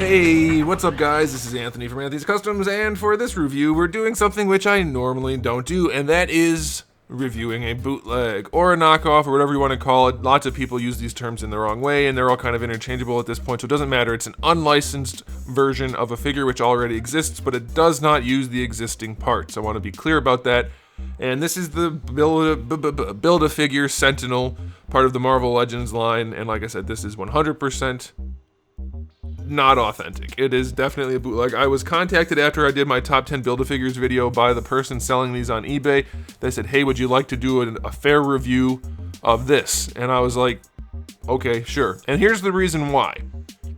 Hey, what's up guys? This is Anthony from Anthony's Customs, and for this review we're doing something which I normally don't do, and that is reviewing a bootleg, or a knockoff, or whatever you want to call it. Lots of people use these terms in the wrong way, and they're all kind of interchangeable at this point, so it doesn't matter. It's an unlicensed version of a figure which already exists, but it does not use the existing parts. I want to be clear about that. And this is the Build-A-Figure Sentinel, part of the Marvel Legends line, and like I said, this is 100% not authentic. It is definitely a bootleg. I was contacted after I did my top 10 Build-A-Figures video by the person selling these on eBay. They said, hey, would you like to do a fair review of this? And I was like, okay, sure. And here's the reason why.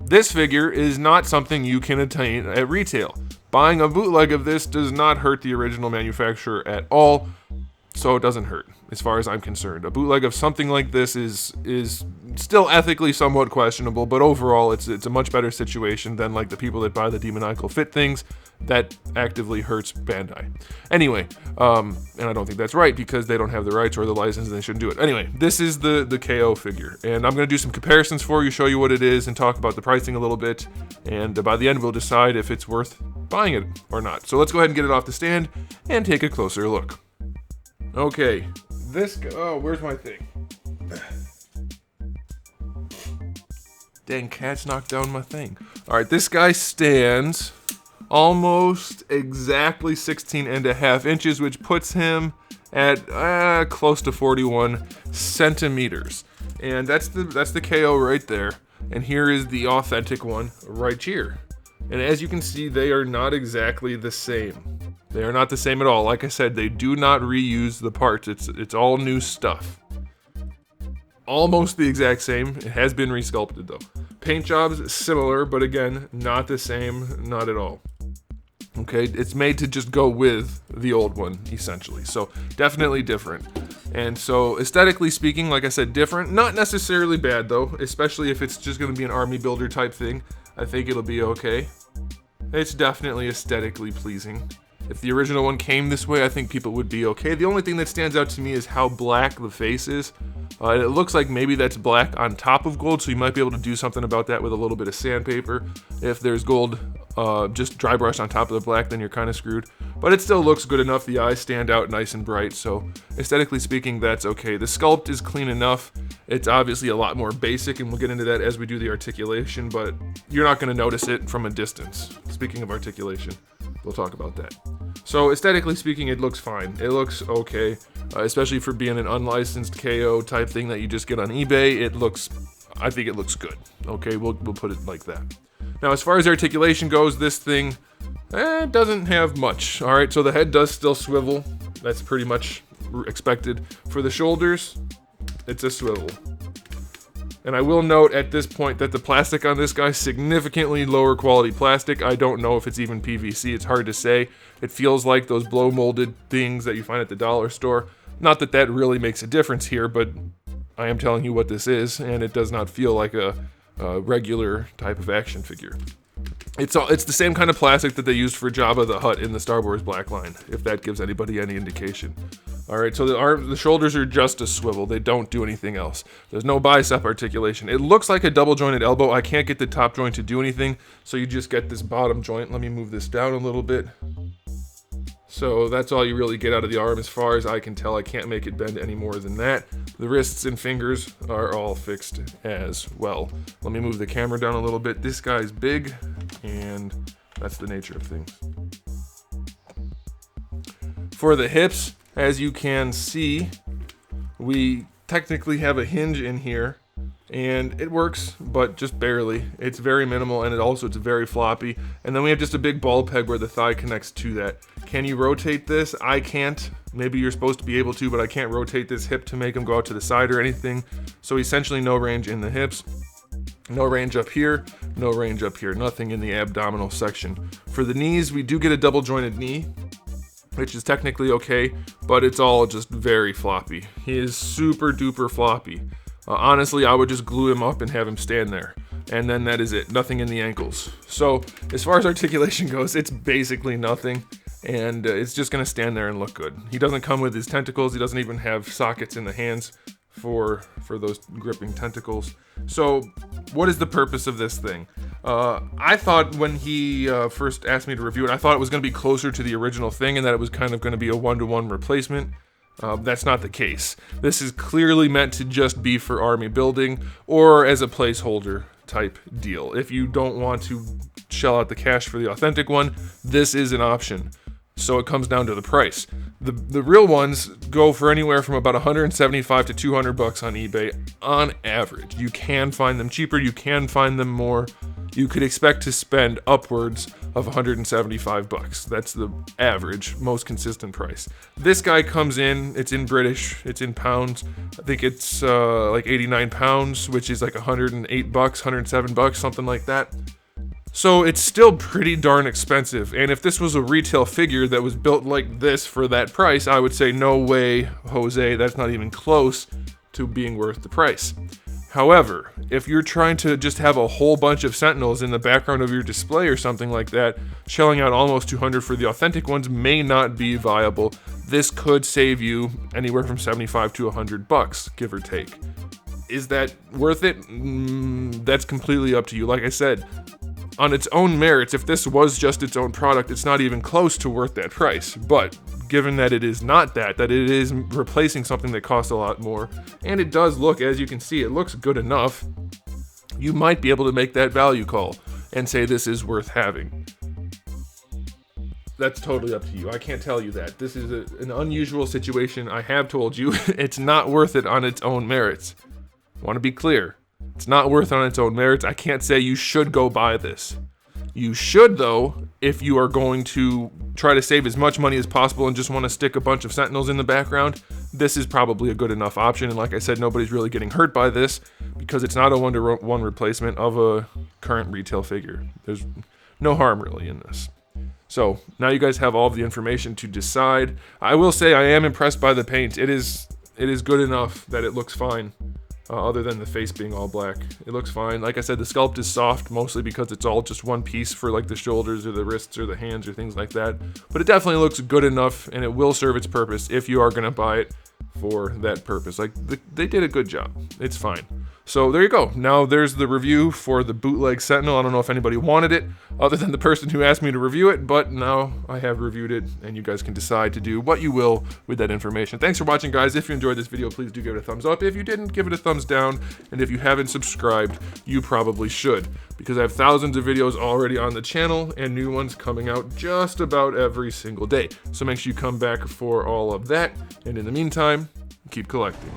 This figure is not something you can attain at retail. Buying a bootleg of this does not hurt the original manufacturer at all, so it doesn't hurt, as far as I'm concerned. A bootleg of something like this is still ethically somewhat questionable, but overall it's a much better situation than like the people that buy the demoniacal fit things. That actively hurts Bandai. Anyway, and I don't think that's right because they don't have the rights or the license and they shouldn't do it. Anyway, this is the KO figure, and I'm going to do some comparisons for you, show you what it is, and talk about the pricing a little bit, and by the end we'll decide if it's worth buying it or not. So let's go ahead and get it off the stand and take a closer look. Okay, this guy, oh, where's my thing? Dang, cats knocked down my thing. All right, this guy stands almost exactly 16.5 inches, which puts him at close to 41 centimeters. And that's the KO right there. And here is the authentic one right here. And as you can see, they are not exactly the same. They are not the same at all. Like I said, they do not reuse the parts. It's all new stuff. Almost the exact same. It has been resculpted though. Paint jobs similar, but again, not the same, not at all. Okay, it's made to just go with the old one, essentially. So definitely different. And so aesthetically speaking, like I said, different. Not necessarily bad though, especially if it's just gonna be an army builder type thing. I think it'll be okay. It's definitely aesthetically pleasing. If the original one came this way, I think people would be okay. The only thing that stands out to me is how black the face is. It looks like maybe that's black on top of gold, so you might be able to do something about that with a little bit of sandpaper. If there's gold just dry brush on top of the black, then you're kind of screwed. But it still looks good enough. The eyes stand out nice and bright, so aesthetically speaking, that's okay. The sculpt is clean enough. It's obviously a lot more basic, and we'll get into that as we do the articulation, but you're not going to notice it from a distance. Speaking of articulation, we'll talk about that. So aesthetically speaking, it looks fine. It looks okay, especially for being an unlicensed KO type thing that you just get on eBay. I think it looks good. Okay, we'll put it like that. Now, as far as articulation goes, this thing doesn't have much. All right, so the head does still swivel. That's pretty much expected. For the shoulders, it's a swivel. And I will note at this point that the plastic on this guy is significantly lower quality plastic. I don't know if it's even PVC. It's hard to say. It feels like those blow molded things that you find at the dollar store. Not that that really makes a difference here, but I am telling you what this is, and it does not feel like a regular type of action figure. It's the same kind of plastic that they used for Jabba the Hutt in the Star Wars Black Line, if that gives anybody any indication. All right, so the shoulders are just a swivel. They don't do anything else. There's no bicep articulation. It looks like a double jointed elbow. I can't get the top joint to do anything, so you just get this bottom joint. Let me move this down a little bit. So that's all you really get out of the arm as far as I can tell. I can't make it bend any more than that. The wrists and fingers are all fixed as well. Let me move the camera down a little bit. This guy's big, and that's the nature of things. For the hips, as you can see, we technically have a hinge in here, and it works, but just barely. It's very minimal, and it's very floppy. And then we have just a big ball peg where the thigh connects to that. Can you rotate this? I can't. Maybe you're supposed to be able to, but I can't rotate this hip to make them go out to the side or anything. So essentially no range in the hips, no range up here, no range up here, nothing in the abdominal section. For the knees, we do get a double jointed knee, which is technically okay, but it's all just very floppy. He is super duper floppy. Honestly, I would just glue him up and have him stand there. And then that is it, nothing in the ankles. So as far as articulation goes, it's basically nothing. And it's just gonna stand there and look good. He doesn't come with his tentacles. He doesn't even have sockets in the hands for those gripping tentacles. So what is the purpose of this thing? I thought when he first asked me to review it, I thought it was going to be closer to the original thing and that it was kind of going to be a one-to-one replacement. That's not the case. This is clearly meant to just be for army building or as a placeholder type deal. If you don't want to shell out the cash for the authentic one, this is an option. So it comes down to the price. The real ones go for anywhere from about $175 to $200 on eBay on average. You can find them cheaper, you can find them more. You could expect to spend upwards of $175. That's the average, most consistent price. This guy comes in, it's in British, it's in pounds. I think it's like 89 pounds, which is like $108, $107, something like that. So it's still pretty darn expensive, and if this was a retail figure that was built like this for that price, I would say no way, Jose, that's not even close to being worth the price. However, if you're trying to just have a whole bunch of Sentinels in the background of your display or something like that, shelling out almost $200 for the authentic ones may not be viable. This could save you anywhere from $75 to $100, give or take. Is that worth it? That's completely up to you. Like I said, on its own merits, if this was just its own product, it's not even close to worth that price. But given that it is not that it is replacing something that costs a lot more, and it does look, as you can see, it looks good enough, you might be able to make that value call and say this is worth having. That's totally up to you. I can't tell you that. This is an unusual situation. I have told you it's not worth it on its own merits. I want to be clear. It's not worth it on its own merits. I can't say you should go buy this. You should, though, if you are going to try to save as much money as possible and just want to stick a bunch of Sentinels in the background. This is probably a good enough option. And like I said, nobody's really getting hurt by this because it's not a one-to-one replacement of a current retail figure. There's no harm really in this. So now you guys have all of the information to decide. I will say I am impressed by the paint. It is good enough that it looks fine. Other than the face being all black. It looks fine. Like I said, the sculpt is soft, mostly because it's all just one piece for like the shoulders or the wrists or the hands or things like that. But it definitely looks good enough, and it will serve its purpose if you are going to buy it for that purpose. Like, they did a good job. It's fine. So there you go. Now there's the review for the bootleg Sentinel. I don't know if anybody wanted it other than the person who asked me to review it, but now I have reviewed it, and you guys can decide to do what you will with that information. Thanks for watching, guys. If you enjoyed this video, please do give it a thumbs up. If you didn't, give it a thumbs down. And if you haven't subscribed, you probably should, because I have thousands of videos already on the channel and new ones coming out just about every single day. So make sure you come back for all of that. And in the meantime, keep collecting.